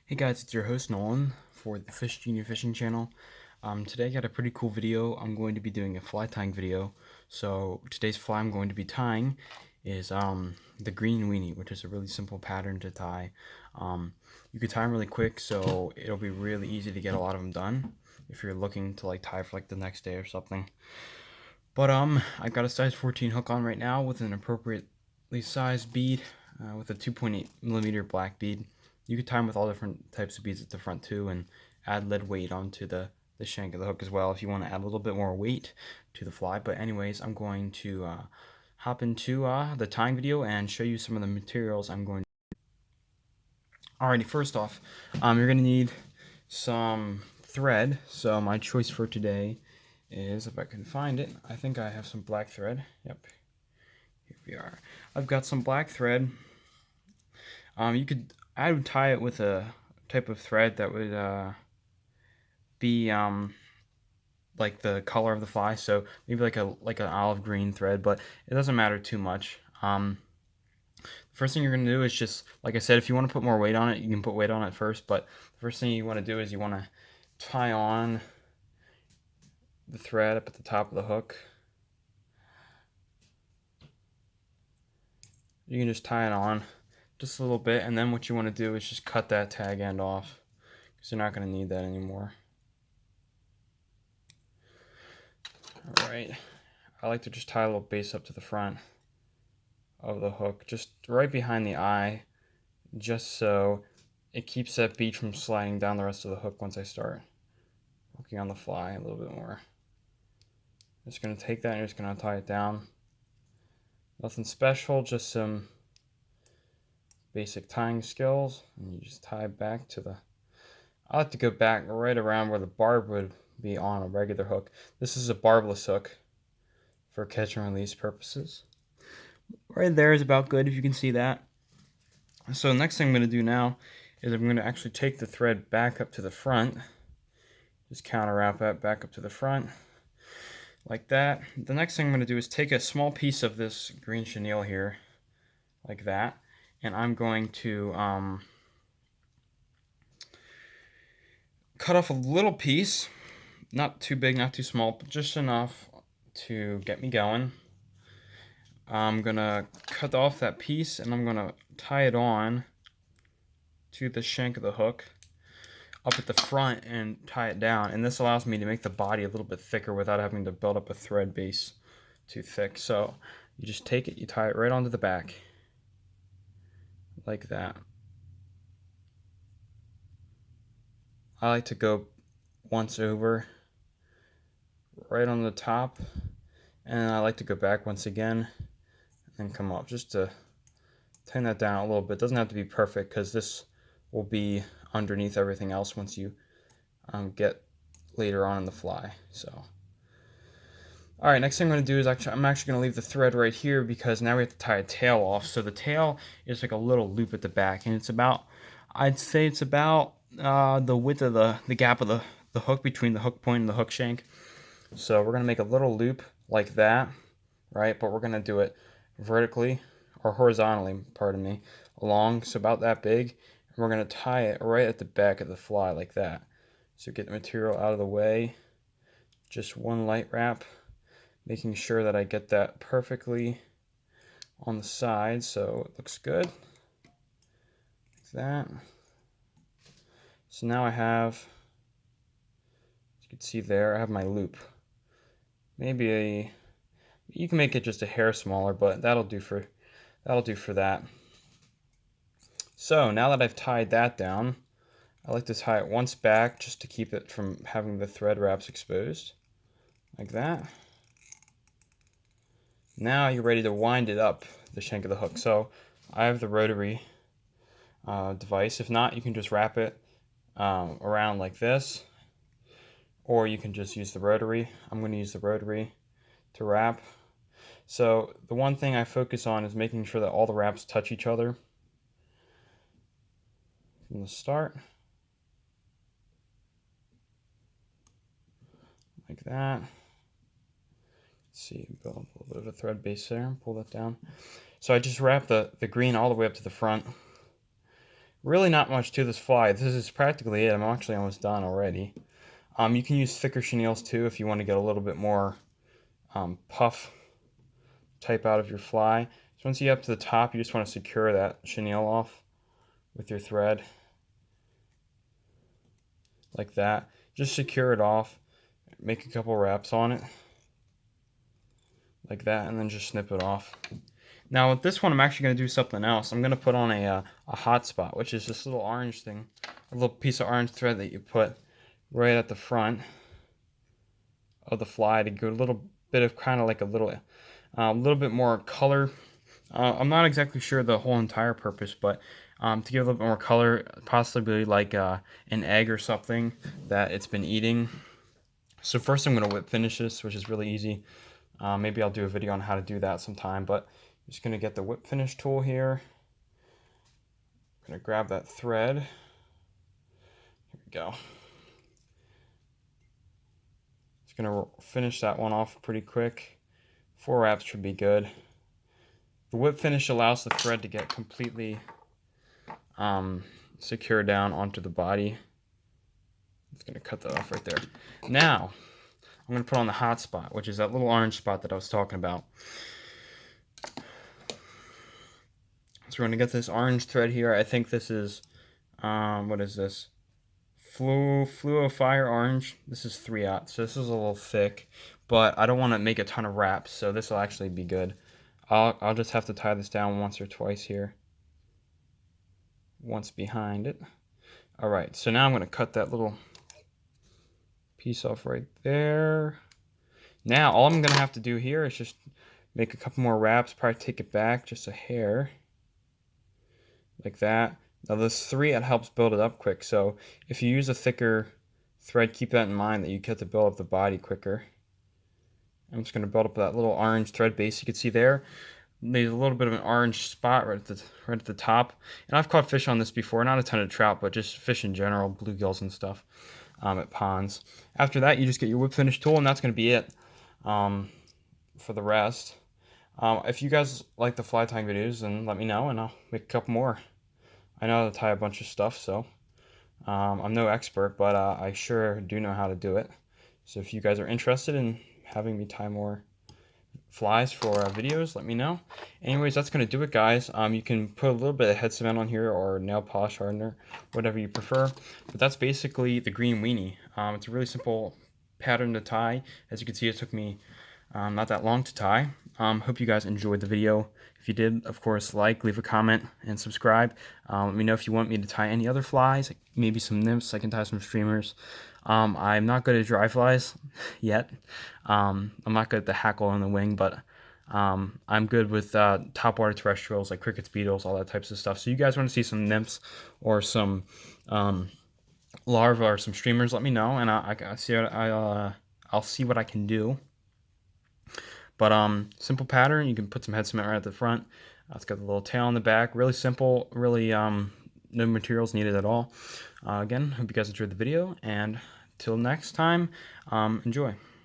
Hey guys, it's your host Nolan for the Fish Junior Fishing channel. Today I got a pretty cool video. I'm going to be doing a fly tying video. So today's fly I'm going to be tying is the green weenie, which is a really simple pattern to tie. You can tie them really quick, so it'll be really easy to get a lot of them done if you're looking to tie for the next day or something. But I've got a size 14 hook on right now with an appropriately sized bead with a 2.8mm black bead. You could tie them with all different types of beads at the front too, and add lead weight onto the shank of the hook as well if you want to add a little bit more weight to the fly. But anyways, I'm going to hop into the tying video and show you some of the materials I'm going to. Alrighty, first off, you're going to need some thread. So my choice for today is, if I can find it, I think I have some black thread. Yep, here we are. I've got some black thread. I would tie it with a type of thread that would be like the color of the fly, so maybe like an olive green thread, but it doesn't matter too much. The first thing you're going to do is just, like I said, if you want to put more weight on it, you can put weight on it first, but the first thing you want to do is you want to tie on the thread up at the top of the hook. You can just tie it on just a little bit, and then what you want to do is just cut that tag end off because you're not going to need that anymore. Alright, I like to just tie a little base up to the front of the hook, just right behind the eye, just so it keeps that bead from sliding down the rest of the hook once I start working on the fly a little bit more. I'm just going to take that and just going to tie it down. Nothing special, just some basic tying skills, and you just tie back to the, I like to go back right around where the barb would be on a regular hook. This is a barbless hook for catch and release purposes. Right there is about good, if you can see that. So the next thing I'm going to do now is I'm going to actually take the thread back up to the front. Just counter wrap that back up to the front like that. The next thing I'm going to do is take a small piece of this green chenille here, like that, and I'm going to cut off a little piece, not too big, not too small, but just enough to get me going. I'm gonna cut off that piece and I'm gonna tie it on to the shank of the hook up at the front and tie it down, and this allows me to make the body a little bit thicker without having to build up a thread base too thick. So you just take it, you tie it right onto the back like that. I like to go once over right on the top, and I like to go back once again and come up just to tighten that down a little bit. It doesn't have to be perfect because this will be underneath everything else once you get later on in the fly. So alright, next thing I'm going to do is I'm actually going to leave the thread right here because now we have to tie a tail off. So the tail is like a little loop at the back, and it's about, I'd say it's about the width of the gap of the hook between the hook point and the hook shank. So we're going to make a little loop like that, right? But we're going to do it vertically, or horizontally, pardon me, along, so about that big. And we're going to tie it right at the back of the fly like that. So get the material out of the way, just one light wrap, making sure that I get that perfectly on the side so it looks good, like that. So now I have, as you can see there, I have my loop. Maybe you can make it just a hair smaller, but that'll do for that. So now that I've tied that down, I like to tie it once back just to keep it from having the thread wraps exposed, like that. Now you're ready to wind it up the shank of the hook. So I have the rotary device. If not, you can just wrap it around like this, or you can just use the rotary. I'm going to use the rotary to wrap. So the one thing I focus on is making sure that all the wraps touch each other from the start, like that. Let's see, build a little bit of a thread base there, pull that down. So I just wrap the green all the way up to the front, Really not much to this fly. This is practically it. I'm actually almost done already. You can use thicker chenilles too if you want to get a little bit more puff type out of your fly. So once you get up to the top, you just want to secure that chenille off with your thread like that. Just secure it off. Make a couple wraps on it like that, and then just snip it off. Now with this one, I'm actually going to do something else. I'm going to put on a hot spot, which is this little orange thing, a little piece of orange thread that you put right at the front of the fly to get a little bit of kind of like a little bit more color. I'm not exactly sure the whole entire purpose, but to give a little bit more color, possibly like an egg or something that it's been eating. So first I'm going to whip finish this, which is really easy. Maybe I'll do a video on how to do that sometime, but I'm just going to get the whip finish tool here. I'm going to grab that thread. Here we go. Just going to finish that one off pretty quick. 4 wraps should be good. The whip finish allows the thread to get completely secure down onto the body. I'm just going to cut that off right there. Now, I'm going to put on the hot spot, which is that little orange spot that I was talking about. So we're going to get this orange thread here. I think this is, what is this? Fluo Fire Orange. This is 3/0, so this is a little thick, but I don't want to make a ton of wraps, so this will actually be good. I'll just have to tie this down once or twice here. Once behind it. Alright, so now I'm going to cut that little piece off right there. Now, all I'm going to have to do here is just make a couple more wraps, probably take it back just a hair. Like that. Now this 3, it helps build it up quick, so if you use a thicker thread, keep that in mind that you get to build up the body quicker. I'm just going to build up that little orange thread base you can see there. There's a little bit of an orange spot right at the top. And I've caught fish on this before, not a ton of trout, but just fish in general, bluegills and stuff at ponds. After that, you just get your whip finish tool, and that's going to be it for the rest. If you guys like the fly tying videos, then let me know, and I'll make a couple more. I know how to tie a bunch of stuff, so I'm no expert, but I sure do know how to do it. So if you guys are interested in having me tie more flies for videos, let me know. Anyways, that's going to do it, guys. You can put a little bit of head cement on here or nail polish hardener, whatever you prefer. But that's basically the green weenie. It's a really simple pattern to tie. As you can see, it took me not that long to tie. Hope you guys enjoyed the video. If you did, of course, leave a comment, and subscribe. Let me know if you want me to tie any other flies, maybe some nymphs. I can tie some streamers. I'm not good at dry flies yet. I'm not good at the hackle on the wing, but I'm good with topwater terrestrials like crickets, beetles, all that types of stuff. So you guys want to see some nymphs or some larvae or some streamers, let me know, and I'll see what I can do. But simple pattern. You can put some head cement right at the front. It's got the little tail on the back. Really simple. Really no materials needed at all. Again, hope you guys enjoyed the video, and till next time, enjoy.